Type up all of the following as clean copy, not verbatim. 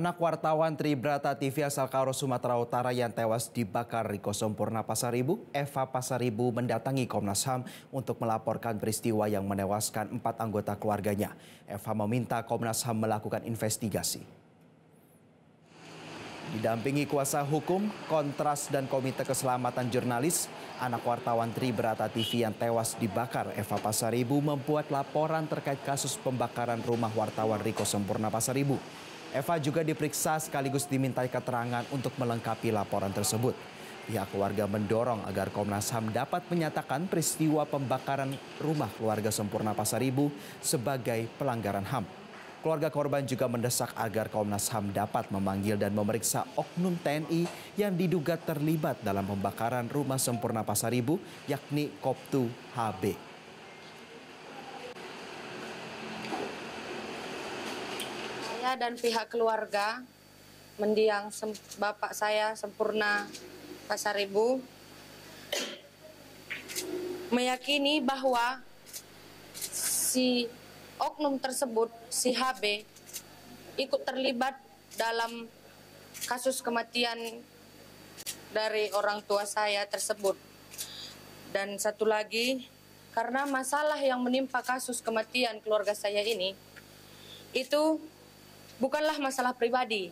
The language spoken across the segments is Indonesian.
Anak wartawan Tribrata TV asal Karo, Sumatera Utara yang tewas dibakar Riko Sempurna Pasaribu, Eva Pasaribu mendatangi Komnas HAM untuk melaporkan peristiwa yang menewaskan 4 anggota keluarganya. Eva meminta Komnas HAM melakukan investigasi. Didampingi kuasa hukum, Kontras dan Komite Keselamatan Jurnalis, anak wartawan Tribrata TV yang tewas dibakar Eva Pasaribu membuat laporan terkait kasus pembakaran rumah wartawan Riko Sempurna Pasaribu. Eva juga diperiksa sekaligus dimintai keterangan untuk melengkapi laporan tersebut. Pihak keluarga mendorong agar Komnas HAM dapat menyatakan peristiwa pembakaran rumah keluarga Sempurna Pasaribu sebagai pelanggaran HAM. Keluarga korban juga mendesak agar Komnas HAM dapat memanggil dan memeriksa oknum TNI yang diduga terlibat dalam pembakaran rumah Sempurna Pasaribu, yakni Koptu HB. Saya dan pihak keluarga mendiang bapak saya Sempurna Pasaribu meyakini bahwa si oknum tersebut, si HB, ikut terlibat dalam kasus kematian dari orang tua saya tersebut. Dan satu lagi, karena masalah yang menimpa kasus kematian keluarga saya ini, itu bukanlah masalah pribadi,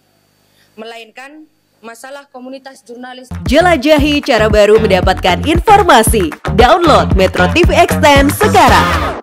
melainkan masalah komunitas jurnalis. Jelajahi cara baru mendapatkan informasi. Download Metro TV Extend sekarang.